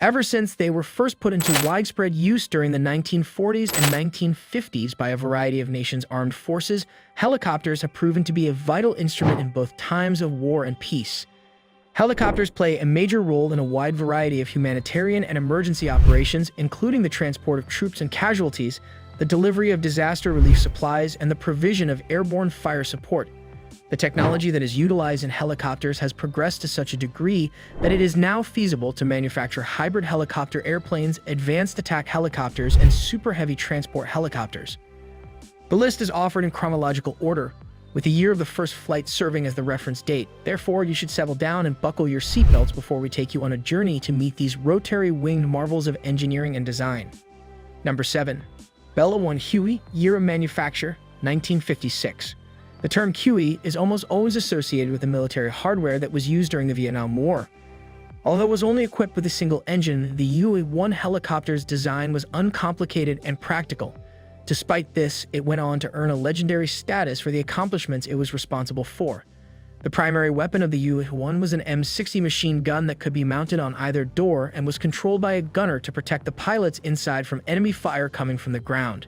Ever since they were first put into widespread use during the 1940s and 1950s by a variety of nations' armed forces, helicopters have proven to be a vital instrument in both times of war and peace. Helicopters play a major role in a wide variety of humanitarian and emergency operations, including the transport of troops and casualties, the delivery of disaster relief supplies, and the provision of airborne fire support. The technology that is utilized in helicopters has progressed to such a degree that it is now feasible to manufacture hybrid helicopter airplanes, advanced attack helicopters, and super heavy transport helicopters. The list is offered in chronological order, with the year of the first flight serving as the reference date. Therefore, you should settle down and buckle your seatbelts before we take you on a journey to meet these rotary-winged marvels of engineering and design. Number 7. Bella 1 Huey, year of manufacture, 1956. The term Huey is almost always associated with the military hardware that was used during the Vietnam War. Although it was only equipped with a single engine, the Huey-1 helicopter's design was uncomplicated and practical. Despite this, it went on to earn a legendary status for the accomplishments it was responsible for. The primary weapon of the Huey-1 was an M60 machine gun that could be mounted on either door and was controlled by a gunner to protect the pilots inside from enemy fire coming from the ground.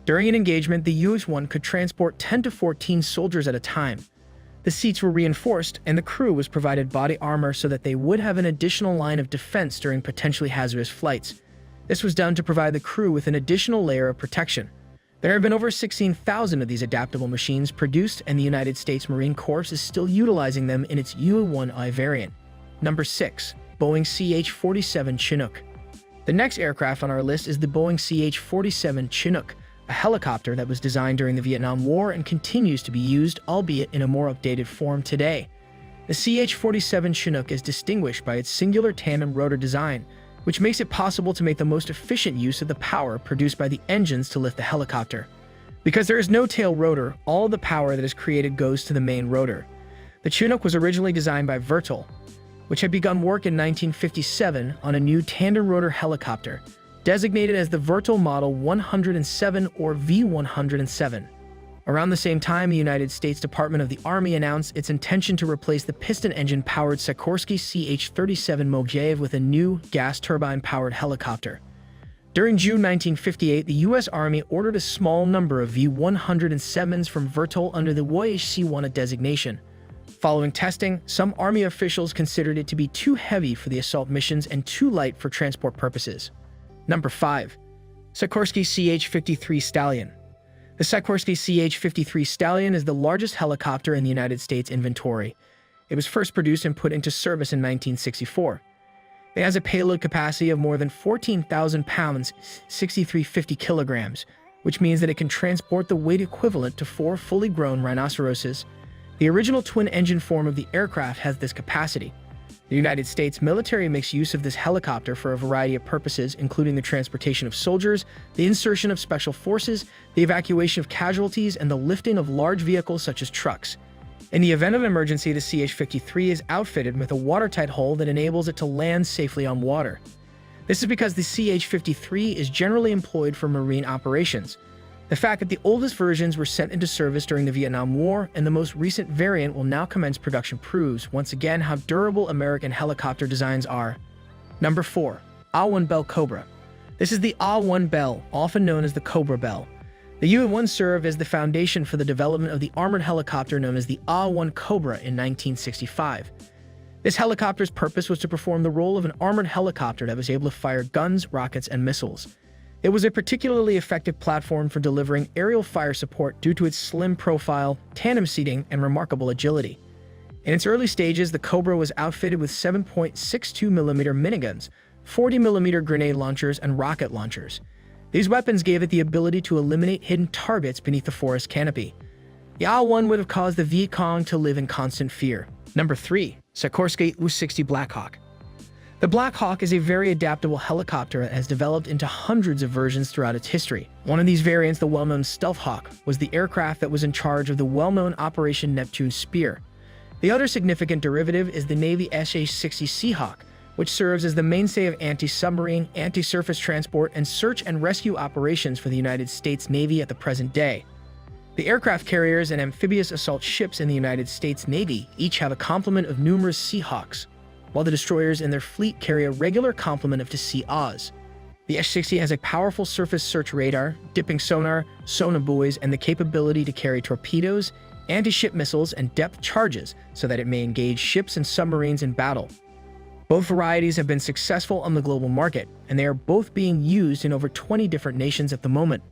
During an engagement, the Huey-1 could transport 10 to 14 soldiers at a time. The seats were reinforced, and the crew was provided body armor so that they would have an additional line of defense during potentially hazardous flights. This was done to provide the crew with an additional layer of protection. There have been over 16,000 of these adaptable machines produced, and the United States Marine Corps is still utilizing them in its Huey-1I variant. Number 6. Boeing CH-47 Chinook. The next aircraft on our list is the Boeing CH-47 Chinook, a helicopter that was designed during the Vietnam War and continues to be used, albeit in a more updated form today. The CH-47 Chinook is distinguished by its singular tandem rotor design, which makes it possible to make the most efficient use of the power produced by the engines to lift the helicopter. Because there is no tail rotor, all the power that is created goes to the main rotor. The Chinook was originally designed by Vertal, which had begun work in 1957 on a new tandem rotor helicopter, designated as the Vertal Model 107 or V-107. Around the same time, the United States Department of the Army announced its intention to replace the piston engine-powered Sikorsky CH-37 Mogilev with a new gas turbine-powered helicopter. During June 1958, the U.S. Army ordered a small number of V-107s from Vertal under the AH-64 designation. Following testing, some Army officials considered it to be too heavy for the assault missions and too light for transport purposes. Number 5. Sikorsky CH-53 Stallion. The Sikorsky CH-53 Stallion is the largest helicopter in the United States inventory. It was first produced and put into service in 1964. It has a payload capacity of more than 14,000 pounds, 6,350 kilograms, which means that it can transport the weight equivalent to 4 fully grown rhinoceroses. The original twin-engine form of the aircraft has this capacity. The United States military makes use of this helicopter for a variety of purposes, including the transportation of soldiers, the insertion of special forces, the evacuation of casualties, and the lifting of large vehicles such as trucks. In the event of an emergency, the CH-53 is outfitted with a watertight hull that enables it to land safely on water. This is because the CH-53 is generally employed for marine operations. The fact that the oldest versions were sent into service during the Vietnam War and the most recent variant will now commence production proves once again how durable American helicopter designs are. Number 4. AH-1 Bell Cobra. This is the AH-1 Bell, often known as the Cobra Bell. The Huey-1 served as the foundation for the development of the armored helicopter known as the AH-1 Cobra in 1965. This helicopter's purpose was to perform the role of an armored helicopter that was able to fire guns, rockets, and missiles. It was a particularly effective platform for delivering aerial fire support due to its slim profile, tandem seating, and remarkable agility. In its early stages, the Cobra was outfitted with 7.62mm miniguns, 40mm grenade launchers, and rocket launchers. These weapons gave it the ability to eliminate hidden targets beneath the forest canopy. The AH-1 would have caused the Viet Cong to live in constant fear. Number 3. Sikorsky SH-60 Black Hawk. The Black Hawk is a very adaptable helicopter that has developed into hundreds of versions throughout its history. One of these variants, the well-known Stealth Hawk, was the aircraft that was in charge of the well-known Operation Neptune Spear. The other significant derivative is the Navy SH-60 Seahawk, which serves as the mainstay of anti-submarine, anti-surface transport, and search and rescue operations for the United States Navy at the present day. The aircraft carriers and amphibious assault ships in the United States Navy each have a complement of numerous Seahawks. while the destroyers in their fleet carry a regular complement of to sea Oz. The SH-60 has a powerful surface search radar, dipping sonar, sonobuoys, and the capability to carry torpedoes, anti-ship missiles, and depth charges so that it may engage ships and submarines in battle. Both varieties have been successful on the global market, and they are both being used in over 20 different nations at the moment.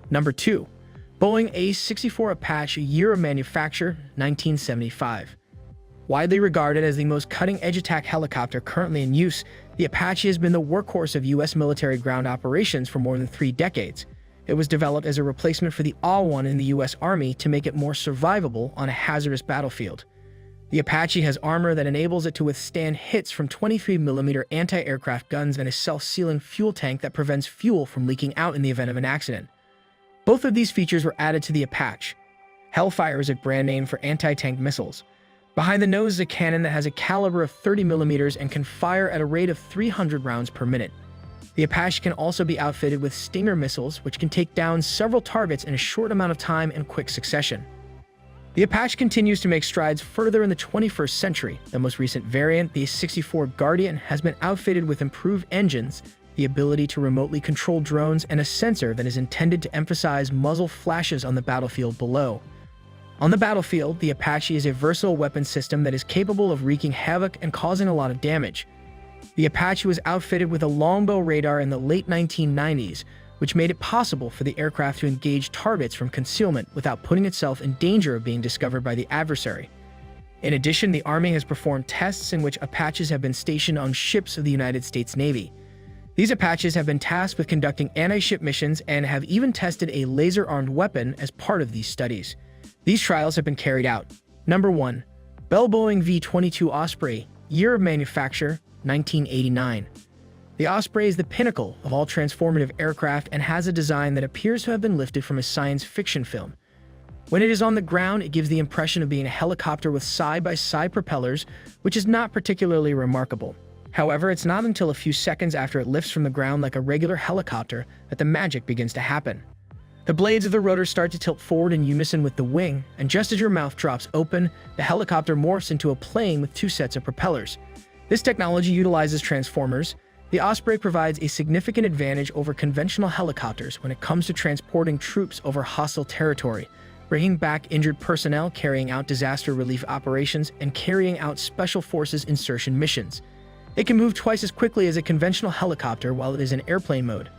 Number 2. Boeing AH-64 Apache, year of manufacture, 1975. Widely regarded as the most cutting-edge attack helicopter currently in use, the Apache has been the workhorse of U.S. military ground operations for more than 3 decades. It was developed as a replacement for the AH-1 in the U.S. Army to make it more survivable on a hazardous battlefield. The Apache has armor that enables it to withstand hits from 23mm anti-aircraft guns and a self-sealing fuel tank that prevents fuel from leaking out in the event of an accident. Both of these features were added to the Apache. Hellfire is a brand name for anti-tank missiles. Behind the nose is a cannon that has a caliber of 30mm and can fire at a rate of 300 rounds per minute. The Apache can also be outfitted with Stinger missiles, which can take down several targets in a short amount of time in quick succession. The Apache continues to make strides further in the 21st century. The most recent variant, the AH-64 Guardian, has been outfitted with improved engines, the ability to remotely control drones, and a sensor that is intended to emphasize muzzle flashes on the battlefield below. On the battlefield, the Apache is a versatile weapon system that is capable of wreaking havoc and causing a lot of damage. The Apache was outfitted with a longbow radar in the late 1990s, which made it possible for the aircraft to engage targets from concealment without putting itself in danger of being discovered by the adversary. In addition, the Army has performed tests in which Apaches have been stationed on ships of the United States Navy. These Apaches have been tasked with conducting anti-ship missions and have even tested a laser-armed weapon as part of these studies. These trials have been carried out. Number 1. Bell Boeing V-22 Osprey, year of manufacture, 1989. The Osprey is the pinnacle of all transformative aircraft and has a design that appears to have been lifted from a science fiction film. When it is on the ground, it gives the impression of being a helicopter with side-by-side propellers, which is not particularly remarkable. However, it's not until a few seconds after it lifts from the ground like a regular helicopter that the magic begins to happen. The blades of the rotor start to tilt forward in unison with the wing, and just as your mouth drops open, the helicopter morphs into a plane with 2 sets of propellers. This technology utilizes transformers. The Osprey provides a significant advantage over conventional helicopters when it comes to transporting troops over hostile territory, bringing back injured personnel, carrying out disaster relief operations, and carrying out special forces insertion missions. It can move twice as quickly as a conventional helicopter while it is in airplane mode.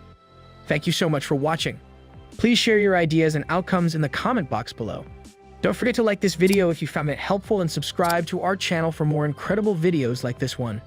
Thank you so much for watching. Please share your ideas and outcomes in the comment box below. Don't forget to like this video if you found it helpful and subscribe to our channel for more incredible videos like this one.